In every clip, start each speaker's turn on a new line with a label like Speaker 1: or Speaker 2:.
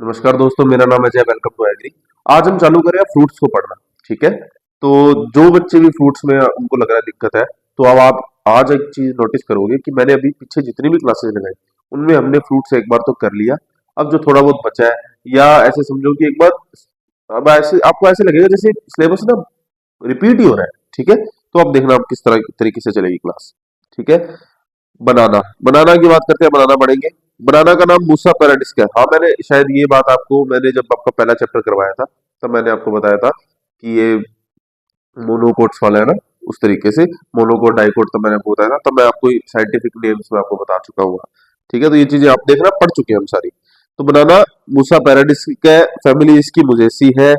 Speaker 1: नमस्कार दोस्तों, मेरा नाम है जय। Welcome to Agri. आज हम चालू करें फ्रूट्स को पढ़ना। ठीक है, तो जो बच्चे भी फ्रूट्स में उनको लग रहा है दिक्कत है, तो अब आप आज एक चीज नोटिस करोगे कि मैंने अभी पीछे जितनी भी क्लासेस लगाई उनमें हमने फ्रूट्स एक बार तो कर लिया। अब जो थोड़ा बहुत बचा है, या ऐसे समझो कि एक बार, अब ऐसे आपको ऐसे लगेगा जैसे सिलेबस ना रिपीट ही हो रहा है। ठीक है, तो अब देखना आप किस तरह तरीके से चलेगी क्लास। ठीक है, बनाना बनाना की बात करते हैं। बनाना पढ़ेंगे। बनाना का नाम मूसा पैराडिस का है। हाँ, मैंने शायद ये बात आपको, मैंने जब आपका पहला चैप्टर करवाया था तब मैंने आपको बताया था कि ये मोनोकोट्स वाला है ना, उस तरीके से मोनोकोट डाइकोट, तब मैंने आपको बताया था। तब मैं आपको साइंटिफिक नेम्स में आपको बता चुका हूँ। ठीक है, तो ये चीजें आप देखना, पढ़ चुके हैं हम सारी। तो बनाना मूसा पैराडिस का फैमिली इसकी मुजेसी है,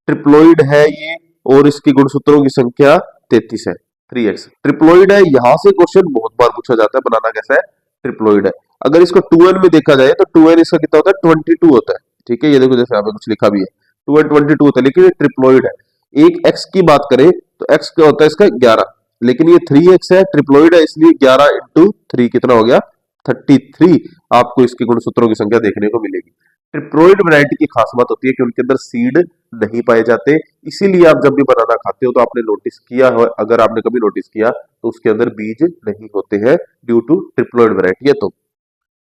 Speaker 1: ट्रिप्लोइड है ये, और इसकी गुणसूत्रों की संख्या 33 है। 3x ट्रिप्लोइड है। यहां से क्वेश्चन बहुत बार पूछा जाता है, बनाना कैसा है, ट्रिप्लोइड है। अगर इसको 2n में देखा जाए तो 2n इसका कितना होता है, 22 होता है। ठीक है, ये देखो जैसे यहाँ पे कुछ लिखा भी है, 2n 22 होता है, लेकिन ये ट्रिप्लोइड है। एक x की बात करें तो x क्या होता है इसका 11, लेकिन ये 3x है, ट्रिप्लोइड है, इसलिए 11 इंटू 3 कितना हो गया, 33। आपको इसके गुणसूत्रों की संख्या देखने को मिलेगी। ट्रिप्लोइड वैरायटी की खास बात होती है कि उनके अंदर सीड नहीं पाए जाते, इसीलिए आप जब भी बनाना खाते हो तो आपने नोटिस किया हो, अगर आपने कभी नोटिस किया तो उसके अंदर बीज नहीं होते हैं, ड्यू टू ट्रिप्लोइड वैरायटी है। तो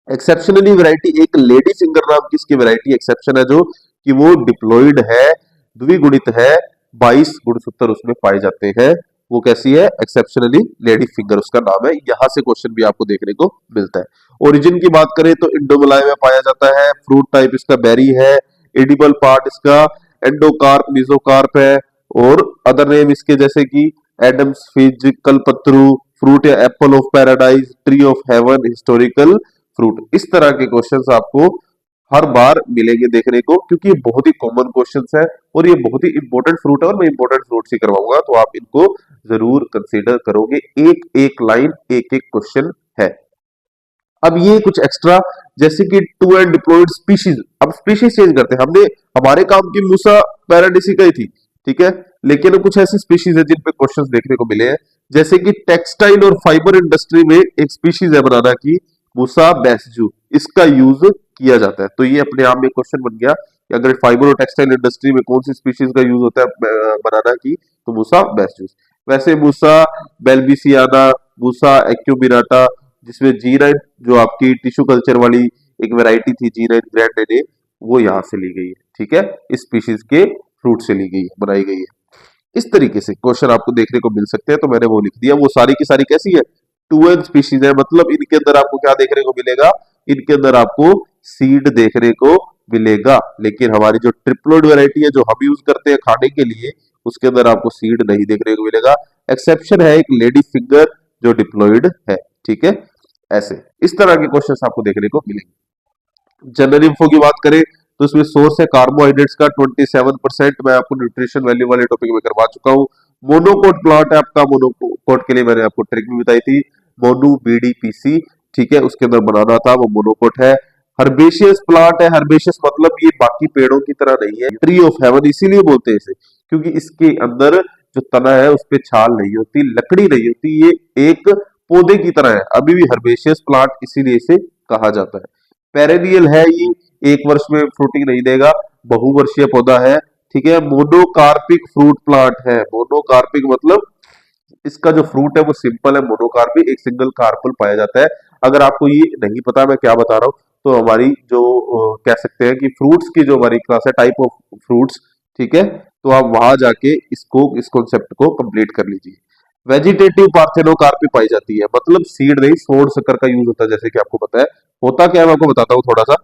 Speaker 1: एक्सेप्शनली वैरायटी, एक लेडी सिंगर नाम की इसकी वैरायटी एक्सेप्शन है, जो कि वो डिप्लोइड है, द्विगुणित है, 22 गुणसूत्र उसमें पाए जाते हैं। वो कैसी है, एक्सेप्शनली लेडी फिंगर उसका नाम है। यहां से क्वेश्चन भी आपको देखने को मिलता है। ओरिजिन की बात करें तो इंडोमलाय में पाया जाता है। फ्रूट टाइप इसका बेरी है। एडिबल पार्ट इसका एंडोकार्प, मिजोकार्प है। और अदर नेम इसके जैसे कि एडम्स फिज, कलपत्रु, फ्रूट या Apple of paradise, tree of haven, historical fruit. इस तरह के क्वेश्चंस आपको हर बार मिलेंगे देखने को, क्योंकि ये बहुत ही कॉमन क्वेश्चंस है और ये बहुत ही इंपॉर्टेंट फ्रूट है, और मैं इंपॉर्टेंट फ्रूट ही करवाऊंगा, तो आप इनको जरूर कंसीडर करोगे। एक एक लाइन, एक एक क्वेश्चन है। अब ये कुछ एक्स्ट्रा, जैसे कि टू एंड डिप्लॉयड स्पीशीज। अब स्पीशीज चेंज करते हैं हमने, हमारे काम की मूसा पैराडिसी का ही थी। ठीक है, लेकिन कुछ ऐसी स्पीशीज है जिन पे क्वेश्चंस देखने को मिले हैं, जैसे कि टेक्सटाइल और फाइबर इंडस्ट्री में एक स्पीशीज है बनाना की, मूसा बैसजू, इसका यूज किया जाता है। तो ये अपने आप में क्वेश्चन बन गया कि अगर फाइबर और टेक्सटाइल इंडस्ट्री में कौन सी स्पीशीज का यूज होता है बनाना की, तो मूसा बैसजू। वैसे मूसा बेल्बिसियाना, मूसा एक्यूमिनाटा, जिसमें जी9 जो आपकी टिश्यू कल्चर वाली एक वैरायटी थी, जी9 ग्रैंड ने, वो यहाँ से ली गई है। ठीक है, इस स्पीशीज के फ्रूट से ली गई है, बनाई गई है। इस तरीके से क्वेश्चन आपको देखने को मिल सकते हैं, तो मैंने वो लिख दिया। वो सारी की सारी कैसी है, 2n स्पीशीज है, मतलब इनके अंदर आपको क्या देखने को मिलेगा, इनके अंदर आपको सीड देखने को मिलेगा। लेकिन हमारी जो ट्रिप्लोइड वैरायटी है, जो हम यूज करते हैं खाने के लिए, उसके अंदर आपको सीड नहीं देखने को मिलेगा। एक्सेप्शन है एक लेडी फिंगर जो डिप्लोइड है। ठीक है, ऐसे इस तरह के क्वेश्चंस आपको देखने को मिलेंगे। जनरल इन्फो की बात करें तो इसमें सोर्स है कार्बोहाइड्रेट्स का 27%। मैं आपको न्यूट्रिशन वैल्यू वाले टॉपिक में करवा चुका हूँ। मोनोकोट प्लॉट है आपका, मोनोकोट के लिए मैंने आपको ट्रिक भी बताई थी, मोनू बीडीपीसी। ठीक है, उसके अंदर बनाना था, वो मोनोकोट है। हर्बेशियस प्लांट है। हर्बेशियस मतलब ये बाकी पेड़ों की तरह नहीं है। ट्री ऑफ हेवन इसीलिए बोलते हैं इसे, क्योंकि इसके अंदर जो तना है उस पर छाल नहीं होती, लकड़ी नहीं होती, ये एक पौधे की तरह है। अभी भी हर्बेशियस प्लांट इसीलिए इसे कहा जाता है। पेरेनियल है ये, एक वर्ष में फ्रूटिंग नहीं देगा, बहुवर्षीय पौधा है। ठीक है, मोनोकार्पिक फ्रूट प्लांट है। मोनोकार्पिक मतलब इसका जो फ्रूट है वो सिंपल है, मोनोकार्पिक, एक सिंगल कार्पल पाया जाता है। अगर आपको ये नहीं पता मैं क्या बता रहा हूँ, तो हमारी जो कह सकते हैं कि फ्रूट्स की जो हमारी क्लास है, टाइप ऑफ फ्रूट्स, ठीक है, तो आप वहां जाके इसको, इस कॉन्सेप्ट को कंप्लीट कर लीजिए। वेजिटेटिव पार्थेनोकार्पी पाई जाती है, मतलब सीड नहीं, सोड शक्कर का यूज होता है, जैसे कि आपको पता है। होता क्या है, मैं आपको बताता हूँ थोड़ा सा।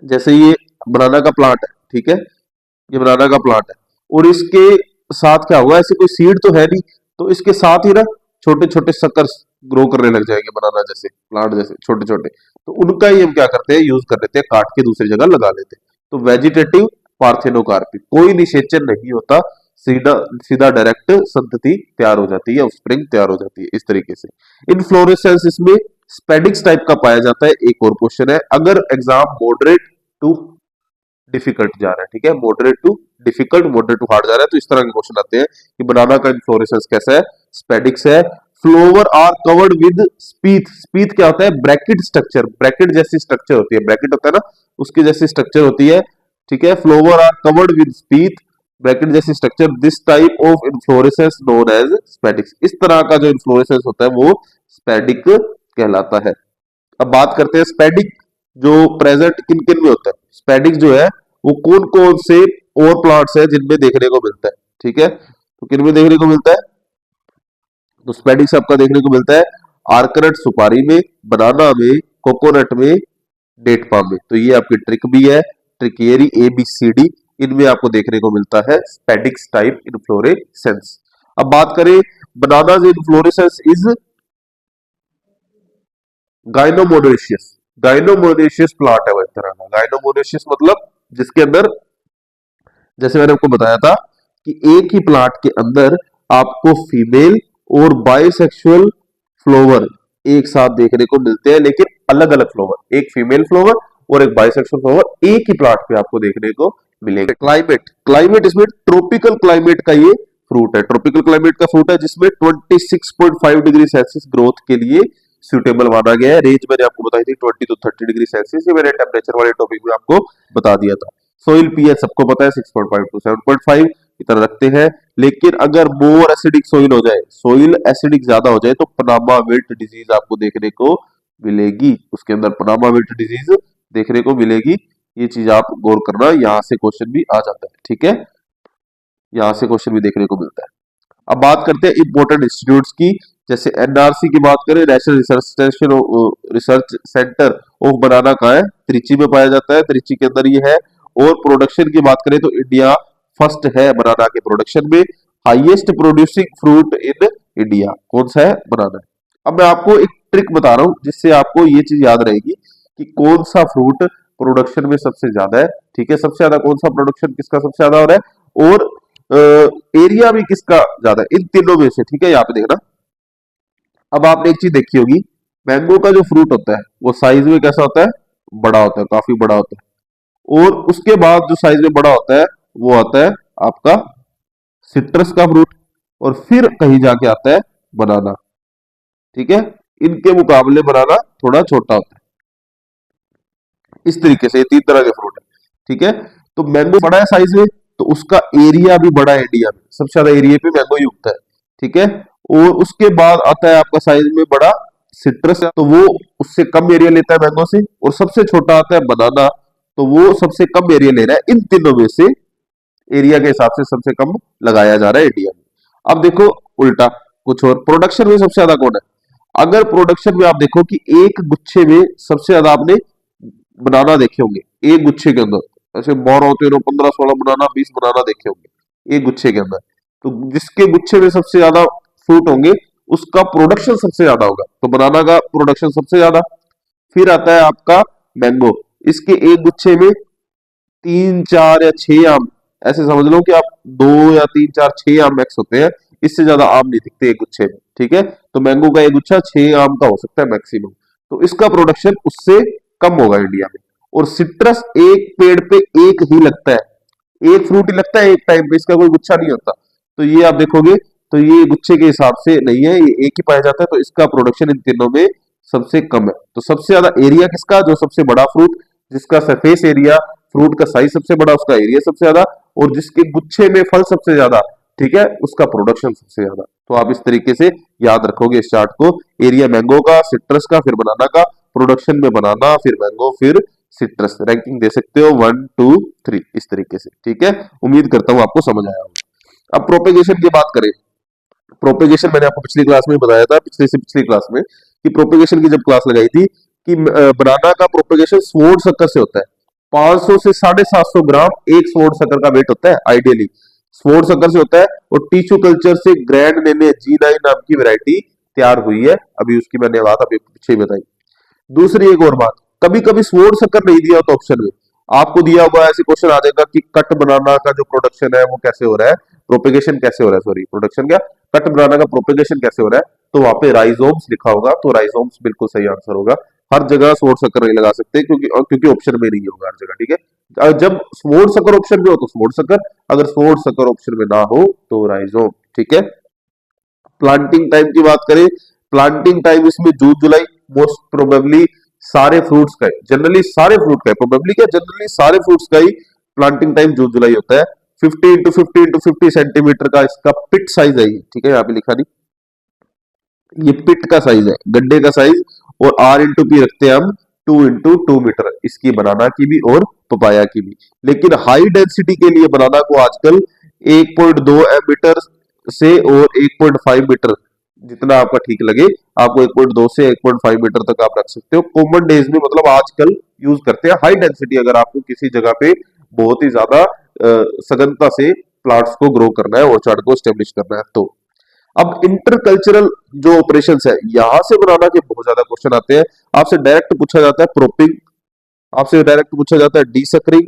Speaker 1: जैसे ये बनाना का प्लांट है, ठीक है, ये बनाना का प्लांट है, और इसके साथ क्या होगा, ऐसे कोई सीड तो है नहीं, तो इसके साथ ही ना छोटे छोटे शक्कर ग्रो करने लग जाएंगे, बनाना जैसे प्लांट जैसे छोटे छोटे। तो उनका ही हम क्या करते हैं, यूज कर लेते हैं, काट के दूसरी जगह लगा लेते हैं। तो वेजिटेटिव पार्थेनोकार्पी, कोई निषेचन नहीं होता, सीधा सीधा डायरेक्ट संतति तैयार हो जाती है, स्प्रिंग तैयार हो जाती है इस तरीके से। इनफ्लोरेसेंस इसमें स्पेडिक्स टाइप का पाया जाता है। एक और क्वेश्चन है, अगर एग्जाम मॉडरेट टू डिफिकल्ट जा रहा है, ठीक है, moderate to difficult, moderate to hard जा रहा है, तो इस तरह के क्वेश्चन आते हैं कि बनाना का इन्फ्लोरेसेंस कैसा है, स्पेडिक्स है, फ्लोवर आर कवर्ड विद स्पीथ। स्पीथ क्या होता है? ब्रैकेट स्ट्रक्चर, ब्रैकेट जैसी स्ट्रक्चर होती है, ब्रैकेट होता है ना, उसकी जैसी स्ट्रक्चर होती है। ठीक है, flower are covered with spathe, bracket जैसी structure. This type of inflorescence known as spadix. इस तरह का जो इन्फ्लोरेसेंस होता है वो स्पैडिक कहलाता है। अब बात करते हैं स्पैडिक जो प्रेजेंट किन किन में होता है। स्पैडिक जो है वो कौन कौन से और प्लांट्स है जिनमें देखने को मिलता है। ठीक है, तो किन में देखने को मिलता है? तो स्पैडिक्स आपका देखने को मिलता है आर्कनट सुपारी में, बनाना में, कोकोनट में, डेट पाम में। तो ये आपकी ट्रिक भी है, ट्रिकियरी ए बी सी डी, इनमें आपको देखने को मिलता है स्पैडिक्स टाइप इन्फ्लोरेसेंस। अब बात करें बनाना इन्फ्लोरेसेंस इज गाइनोमोनेशियस। गाइनोमोनेशियस प्लांट है वो एक तरह का। गाइनोमोनेशियस मतलब जिसके अंदर, जैसे मैंने आपको बताया था कि एक ही प्लांट के अंदर आपको फीमेल और बाइसेक्सुअल फ्लावर एक साथ देखने को मिलते हैं, लेकिन अलग अलग फ्लावर, एक फीमेल फ्लावर और एक बाइसेक्सुअल फ्लावर एक ही प्लांट पे आपको देखने को मिलेगा। क्लाइमेट, क्लाइमेट इसमें ट्रॉपिकल क्लाइमेट का ये फ्रूट है। ट्रॉपिकल क्लाइमेट का फ्रूट है जिसमें 26.5 डिग्री सेल्सियस ग्रोथ के लिए सुटेबल माना गया है। रेंज मैंने आपको बताई थी 20 to 30 डिग्री सेल्सियस, ये मैंने टेम्परेचर वाले टॉपिक में आपको बता दिया था। सोइल पीएच सबको पता है 6.5 to 7.5 की तरह रखते हैं। लेकिन अगर मोर एसिडिक सोइल हो जाए, सोइल एसिडिक ज्यादा हो जाए, तो पनामा विल्ट डिजीज आपको देखने को मिलेगी। उसके अंदर पनामा विल्ट डिजीज देखने को मिलेगी। ये चीज आप गौर करना, यहां से क्वेश्चन भी आ जाता है। ठीक है, यहां से क्वेश्चन भी देखने को मिलता है। अब बात करते हैं इंपोर्टेंट इंस्टीट्यूट्स की। जैसे एनआरसी की बात करें, नेशनल रिसर्च सेंटर ऑफ बनाना कहाँ है? त्रिची में पाया जाता है, त्रिची के अंदर ये है। और प्रोडक्शन की बात करें तो इंडिया फर्स्ट है बनाना के प्रोडक्शन में। Highest producing fruit in India कौन सा है? बनाना। अब मैं आपको एक ट्रिक बता रहा हूं जिससे आपको ये चीज याद रहेगी कि कौन सा फ्रूट प्रोडक्शन में सबसे ज्यादा है। ठीक है, सबसे ज्यादा कौन सा प्रोडक्शन किसका सबसे ज्यादा हो रहा है, और एरिया भी किसका ज्यादा है, इन तीनों में से। ठीक है, यहाँ पे देखना। अब आपने एक चीज देखी होगी, मैंगो का जो फ्रूट होता है वो साइज में कैसा होता है? बड़ा होता है, काफी बड़ा होता है। और उसके बाद जो साइज में बड़ा होता है वो आता है आपका सिट्रस का फ्रूट, और फिर कहीं जाके आता है बनाना। ठीक है, इनके मुकाबले बनाना थोड़ा छोटा होता है। इस तरीके से ये तीन तरह के फ्रूट है। ठीक है, तो मैंगो बड़ा है साइज में, तो उसका एरिया भी बड़ा है। इंडिया में सबसे ज्यादा एरिया पे मैंगो ही उगता है। ठीक है, और उसके बाद आता है आपका साइज में बड़ा सिट्रस, तो वो उससे कम एरिया लेता है मैंगो से। और सबसे छोटा आता है बनाना, तो वो सबसे कम एरिया ले रहा है। इन तीनों में से एरिया के हिसाब से सबसे कम लगाया जा रहा है इंडिया में। अब देखो उल्टा कुछ और, प्रोडक्शन में सबसे ज्यादा कौन है? अगर प्रोडक्शन में आप देखो कि एक गुच्छे में सबसे ज्यादा आपने बनाना देखे होंगे, एक गुच्छे के अंदर ऐसे 12 13 15 16 बनाना 20 बनाना देखे होंगे एक गुच्छे के अंदर। तो जिसके गुच्छे में सबसे ज्यादा फ्रूट होंगे उसका प्रोडक्शन सबसे ज्यादा होगा, तो बनाना का प्रोडक्शन सबसे ज्यादा। फिर आता है आपका मैंगो, इसके एक गुच्छे में 3 4 या 6 आम, ऐसे समझ लो कि आप 2 या 3 4 6 आम मैक्स होते हैं, इससे ज्यादा आम नहीं दिखते एक गुच्छे में। ठीक है, तो मैंगो का एक गुच्छा 6 आम का हो सकता है मैक्सिमम, तो इसका प्रोडक्शन उससे कम होगा इंडिया में। और सिट्रस एक पेड़ पे एक ही लगता है, एक फ्रूट ही लगता है एक टाइम पे, इसका कोई गुच्छा नहीं होता। तो ये आप देखोगे तो ये गुच्छे के हिसाब से नहीं है, ये एक ही पाया जाता है, तो इसका प्रोडक्शन इन तीनों में सबसे कम है। तो सबसे ज्यादा एरिया किसका? जो सबसे बड़ा फ्रूट, जिसका सरफेस एरिया, फ्रूट का साइज सबसे बड़ा, उसका एरिया सबसे ज्यादा, और जिसके गुच्छे में फल सबसे ज्यादा, ठीक है, उसका प्रोडक्शन सबसे ज्यादा। तो आप इस तरीके से याद रखोगे इस चार्ट को, एरिया मैंगो का, सिट्रस का, फिर बनाना का, प्रोडक्शन में बनाना, फिर मैंगो, फिर सिट्रस। रैंकिंग दे सकते हो 1 2 3 इस तरीके से। ठीक है, उम्मीद करता हूं आपको समझ आया होगा। अब प्रोपेगेशन की बात करें, प्रोपेगेशन मैंने आपको पिछली क्लास में बताया था, पिछले से पिछली क्लास में, कि प्रोपेगेशन की जब क्लास लगाई थी कि बनाना का प्रोपेगेशन स्वॉर्ड शक्कर से होता है। 500 से 750 ग्राम एक स्वॉर्ड शक्कर का वेट होता है आइडियली, स्वॉर्ड शक्कर से होता है। और टिश्यू कल्चर से ग्रैंड नेने G9 नाम की वैरायटी तैयार हुई है, अभी उसकी मैंने बात अभी पीछे बताई। दूसरी एक और बात, कभी कभी स्वॉर्ड शक्कर नहीं दिया होता ऑप्शन में, आपको दिया हुआ ऐसे क्वेश्चन आ जाएगा कि कट बनाना का जो प्रोडक्शन है वो कैसे हो रहा है, प्रोपेगेशन कैसे हो रहा है, सॉरी प्रोडक्शन क्या, कट बनाना का प्रोपेगेशन कैसे हो रहा है, तो वहां पे राइजोम्स लिखा होगा, तो राइजोम्स बिल्कुल सही आंसर होगा। हर जगह स्वॉर्ड शक्कर नहीं लगा सकते क्योंकि ऑप्शन में नहीं होगा हर जगह। ठीक है, जब स्वॉर्ड शक्कर ऑप्शन में हो तो स्वॉर्ड शक्कर, अगर स्वॉर्ड शक्कर ऑप्शन में ना हो तो राइजोम। ठीक है, प्लांटिंग टाइम की बात करें, प्लांटिंग टाइम इसमें जून जुलाई मोस्ट प्रोबेबली सारे फ्रूट्स का, जनरली सारे फ्रूट का, प्रोबेबली क्या, जनरली सारे फ्रूट्स का ही प्लांटिंग टाइम जून जुलाई होता है। 50 into 50 into 50 सेंटीमीटर का इसका पिट साइज है ये, ठीक है, यहाँ पे लिखा नहीं, ये पिट का साइज है, गड्ढे का साइज। और आर इंटू पी रखते हैं हम 2 into 2 मीटर, इसकी बनाना की भी और पपाया की भी। लेकिन हाई डेंसिटी के लिए बनाना को आजकल 1.2 मीटर से और 1.5 मीटर, जितना आपका ठीक लगे, आपको 1.2 से 1.5 मीटर तक आप रख सकते हो। कॉमन डेज में मतलब आजकल यूज करते हैं हाई डेंसिटी, अगर आपको किसी जगह पे बहुत ही ज्यादा सघनता से प्लांट्स को ग्रो करना है, ऑर्चार्ड को स्टेब्लिश करना है। तो अब इंटरकल्चरल जो ऑपरेशन है, यहां से बनाना के बहुत ज्यादा क्वेश्चन आते हैं। आपसे डायरेक्ट पूछा जाता है प्रोपिंग, आपसे डायरेक्ट पूछा जाता है डीसकरिंग,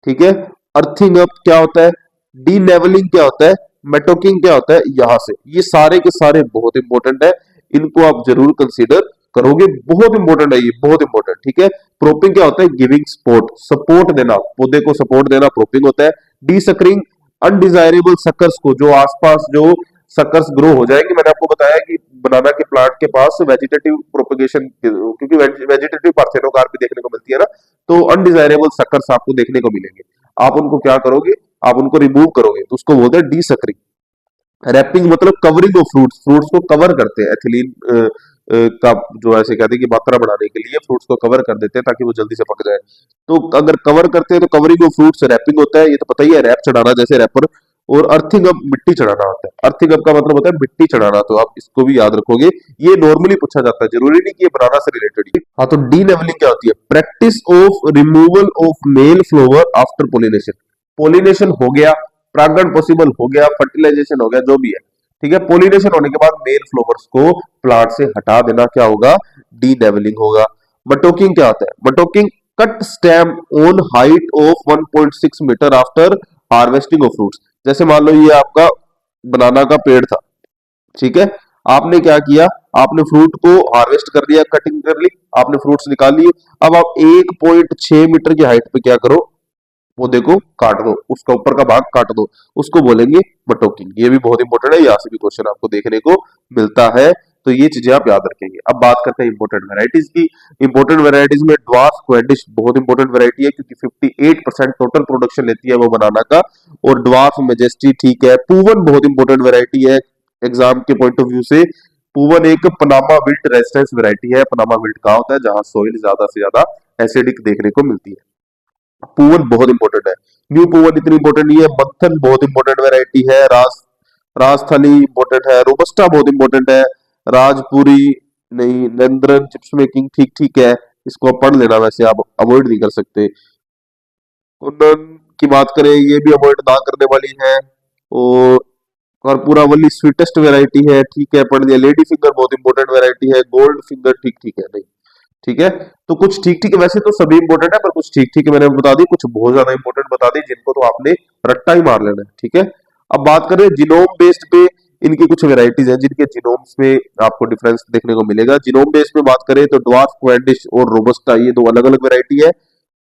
Speaker 1: ठीक है, अर्थिंग अप क्या होता है, डीनेवलिंग क्या होता है, मेटोकिंग क्या होता है, यहां से ये सारे के सारे बहुत इंपॉर्टेंट है, इनको आप जरूर कंसीडर करोगे, बहुत इंपॉर्टेंट है ये, बहुत इंपॉर्टेंट, ठीक है। प्रोपिंग क्या होता है, गिविंग सपोर्ट, सपोर्ट देना, पौधे को सपोर्ट देना प्रोपिंग होता है। डीसकरिंग अनडिजायरेबल सकर्स को, जो आसपास जो सकर्स ग्रो हो जाएंगे, मैंने आपको बताया कि बनाना के प्लांट के पास वेजिटेटिव प्रोपगेशन, क्योंकि वेजिटेटिव पार्थेनोकार्प भी देखने को मिलती है ना, तो अनडिजायरेबल सकर्स आपको देखने को मिलेंगे, आप उनको क्या करोगे, आप उनको रिमूव करोगे, तो उसको बोलते हैं डीसकरिंग। रैपिंग मतलब कवरिंग ऑफ फ्रूट्स, फ्रूट्स को कवर करते हैं, एथिलीन का जो ऐसे कहते हैं कि मात्रा बढ़ाने के लिए फ्रूट्स को कवर कर देते हैं ताकि वो जल्दी से पक जाए। तो अगर कवर करते हैं तो कवरिंग ऑफ फ्रूट्स रैपिंग होता है, ये तो पता ही है, रैप चढ़ाना जैसे रैपर। और अर्थिंग अप मिट्टी चढ़ाना होता है, अर्थिंग अप का मतलब होता है मिट्टी चढ़ाना, तो आप इसको भी याद रखोगे, ये नॉर्मली पूछा जाता है, जरूरी नहीं कि ये बनाना से रिलेटेड ही। हाँ, तो डी लेवलिंग क्या होती है, practice of removal of male flower after pollination, pollination हो गया, परागण पॉसिबल हो गया, फर्टिलाइजेशन हो गया, जो भी है, ठीक है, पोलिनेशन होने के बाद मेल फ्लावर्स को प्लांट से हटा देना क्या होगा, डी लेवलिंग होगा। मटोकिंग क्या होता है, mattocking cut stem on height of 1.6 metre after harvesting of fruits. जैसे मान लो ये आपका बनाना का पेड़ था, ठीक है, आपने क्या किया, आपने फ्रूट को हार्वेस्ट कर लिया, कटिंग कर ली, आपने फ्रूट्स निकाल लिए, अब आप 1.6 मीटर की हाइट पे क्या करो, पौधे को काट दो, उसका ऊपर का भाग काट दो, उसको बोलेंगे मटोकिंग। ये भी बहुत इंपॉर्टेंट है, यहाँ से भी क्वेश्चन आपको देखने को मिलता है, तो ये चीजें आप याद रखेंगे। अब बात करते हैं इंपोर्टेंट वेराइटीज की। इंपोर्टेंट वेराइटीज में ड्वार्फ क्वेडिश बहुत इंपॉर्टेंट वेराइटी है, क्योंकि 58% टोटल प्रोडक्शन लेती है वो बनाना का। और ड्वार्फ मेजेस्टी ठीक है। पूवन बहुत इंपॉर्टेंट वेराइटी है एग्जाम के पॉइंट ऑफ व्यू से। पूवन एक पनामा विल्ट रेजिस्टेंस वेराइटी है। पनामा विल्ट कहा होता है, जहां सोइल ज्यादा से ज्यादा एसिडिक देखने को मिलती है। पूवन बहुत इंपॉर्टेंट है। न्यू पूवन इतनी इंपॉर्टेंट नहीं है। मंथन बहुत इंपॉर्टेंट वेराइटी है। राजथली इंपॉर्टेंट है। रोबस्टा बहुत इंपॉर्टेंट है। राजपुरी नहीं, नंद्रन चिप्स मेकिंग ठीक ठीक है, इसको आप पढ़ लेना, वैसे आप अवॉइड नहीं कर सकते। कुंदन की बात करें, ये भी अवॉइड ना करने वाली है। और कर्पूरावली स्वीटेस्ट वेराइटी है, ठीक है, पढ़ लिया। लेडी फिंगर बहुत इंपॉर्टेंट वेराइटी है। गोल्ड फिंगर ठीक ठीक है, नहीं ठीक है। तो कुछ ठीक ठीक है, वैसे तो सभी इंपॉर्टेंट है, पर कुछ ठीक ठीक है मैंने बता दी, कुछ बहुत ज्यादा इंपॉर्टेंट बता दी, जिनको तो आपने रट्टा ही मार लेना है, ठीक है। अब बात करें जिनोम बेस्ड पे, इनकी कुछ वेराइटीज हैं जिनके जिनोम्स में आपको डिफरेंस देखने को मिलेगा। जिनोम बेस्ड में बात करें तो ड्वार्फ क्वेडिश और रोबस्टा, ये दो अलग अलग वेराइटी है।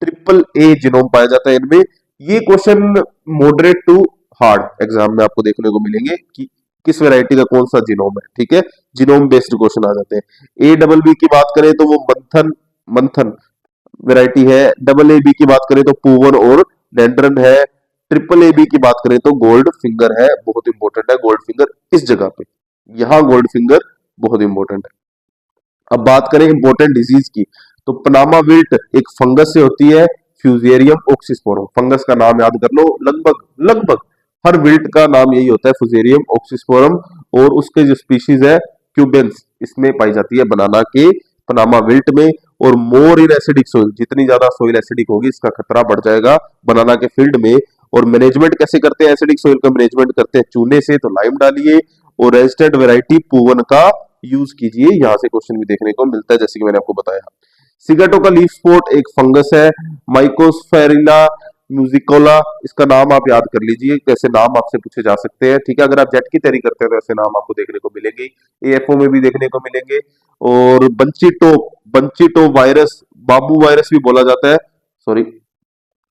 Speaker 1: ट्रिपल ए जिनोम पाया जाता है इनमें। ये question moderate to hard exam में आपको देखने को मिलेंगे कि किस वैरायटी का कौन सा जिनोम है, ठीक है। जिनोम बेस्ड क्वेश्चन आ जाते हैं। ए डबल बी की बात करें तो वो मंथन मंथन वैरायटी है। डबल ए बी की बात करें तो पूवन और डेंड्रन है। ट्रिपल ए बी की बात करें तो गोल्ड फिंगर है। बहुत इंपॉर्टेंट है गोल्ड फिंगर इस जगह पे, यहां गोल्ड फिंगर बहुत इंपॉर्टेंट है। अब बात करें इंपॉर्टेंट डिजीज की, तो पनामा विल्ट एक फंगस से होती है, फ्यूजेरियम ऑक्सीस्पोरम। फंगस का नाम याद कर लो, लगभग लगभग हर विल्ट का नाम यही होता है, फ्यूजेरियम ऑक्सीस्पोरम। और उसके जो स्पीशीज है क्यूबेंस, इसमें पाई जाती है बनाना के पनामा विल्ट में। और मोर इन एसिडिक सोइल, जितनी ज्यादा सोइल एसिडिक होगी इसका खतरा बढ़ जाएगा बनाना के फील्ड में। और मैनेजमेंट कैसे करते हैं एसिडिक सोइल का मैनेजमेंट करते हैं चूने से, तो लाइम डालिए और रेजिस्टेंट वैरायटी पूवन का यूज कीजिए। यहां से क्वेश्चन भी देखने को मिलता है, जैसे कि मैंने आपको बताया। सिगेटो का लीफ स्पॉट एक फंगस है, माइकोस्फेरिला म्यूजिकोला, इसका नाम आप याद कर लीजिए, कैसे नाम आपसे पूछे जा सकते हैं, ठीक है। अगर आप जेट की तैयारी करते हैं तो ऐसे नाम आपको देखने को मिलेंगे, एएफओ में भी देखने को मिलेंगे। और बंची टोप वायरस, बाबू वायरस भी बोला जाता है, सॉरी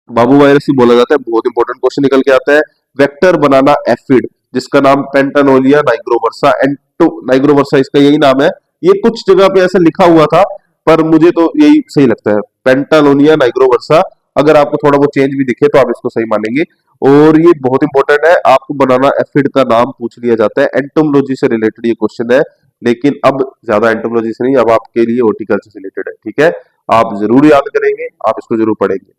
Speaker 1: बाबू वायरस ही बोला जाता है। बहुत इंपॉर्टेंट क्वेश्चन निकल के आता है। वेक्टर बनाना एफिड, जिसका नाम पेंटानोलिया नाइग्रोवर्सा एंटो नाइग्रोवर्सा इसका यही नाम है। ये कुछ जगह पे ऐसा लिखा हुआ था, पर मुझे तो यही सही लगता है, पेंटालोनिया नाइग्रोवर्सा। अगर आपको थोड़ा बहुत चेंज भी दिखे तो आप इसको सही मानेंगे। और ये बहुत इंपॉर्टेंट है, आपको बनाना एफिड का नाम पूछ लिया जाता है, एंटोमोलॉजी से रिलेटेड ये क्वेश्चन है, लेकिन अब ज्यादा एंटोमोलॉजी से नहीं, अब आपके लिए हॉर्टिकल्चर से रिलेटेड है, ठीक है। आप जरूर याद करेंगे, आप इसको जरूर पढ़ेंगे।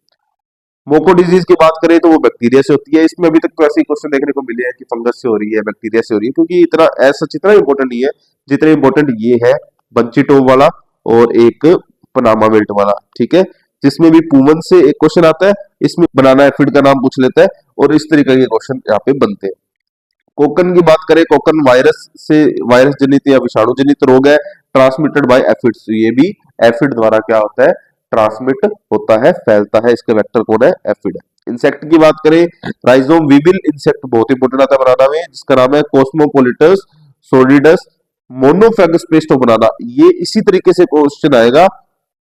Speaker 1: मोको डिजीज की बात करें तो वो बैक्टीरिया से होती है। इसमें अभी तक तो ऐसे क्वेश्चन देखने को मिले हैं कि फंगस से हो रही है, बैक्टीरिया से हो रही है, क्योंकि इतना ऐसा इतना इंपॉर्टेंट नहीं है जितना इंपॉर्टेंट ये है, बंची टोप वाला और एक पनामा बेल्ट वाला, ठीक है। जिसमें भी पूवन से एक क्वेश्चन आता है, इसमें बनाना एफिड का नाम पूछ लेता है, और इस तरीके के क्वेश्चन यहाँ पे बनते हैं। कोकन की बात करें, कोकन वायरस जनित या विषाणु जनित रोग है, ट्रांसमिटेड बाय एफिड्स। ये भी एफिड द्वारा क्या होता है, ट्रांसमिट होता है, फैलता है। इसका वेक्टर कौन है, एफिड है। इंसेक्ट की बात करें, राइजोम विविल इंसेक्ट बहुत इंपॉर्टेंट आता है बनाना में, जिसका नाम है कोस्मोपोलिटस सोडिडस मोनोफेगस पेस्ट ऑफ बनाना। ये इसी तरीके से क्वेश्चन आएगा,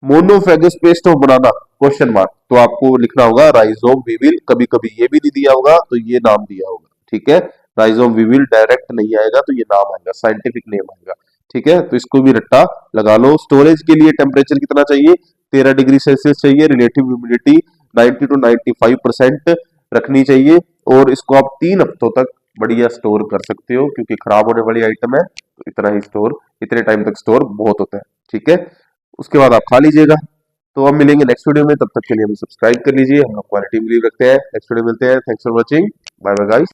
Speaker 1: monophagous paste of banana question mark, तो आपको लिखना होगा राइजोम विविल। कभी कभी ये भी नहीं दिया होगा तो ये नाम दिया होगा, ठीक है। राइजोम विविल डायरेक्ट नहीं आएगा तो ये नाम आएगा, साइंटिफिक नेम आएगा, ठीक है। तो इसको भी रट्टा लगा लो। स्टोरेज के लिए टेम्परेचर कितना चाहिए, 13 डिग्री सेल्सियस चाहिए। रिलेटिव ह्यूमिडिटी 90 टू 95% रखनी चाहिए, और इसको आप 3 हफ्तों तक बढ़िया स्टोर कर सकते हो, क्योंकि खराब होने वाली आइटम है, तो इतना ही स्टोर, इतने टाइम तक स्टोर बहुत होता है, ठीक है। उसके बाद आप खा लीजिएगा। तो अब मिलेंगे नेक्स्ट वीडियो में, तब तक के लिए हमें सब्सक्राइब कर लीजिए। हम लोग क्वालिटी बिलीव रखते हैं। नेक्स्ट वीडियो मिलते हैं। Thanks for watching, bye bye guys.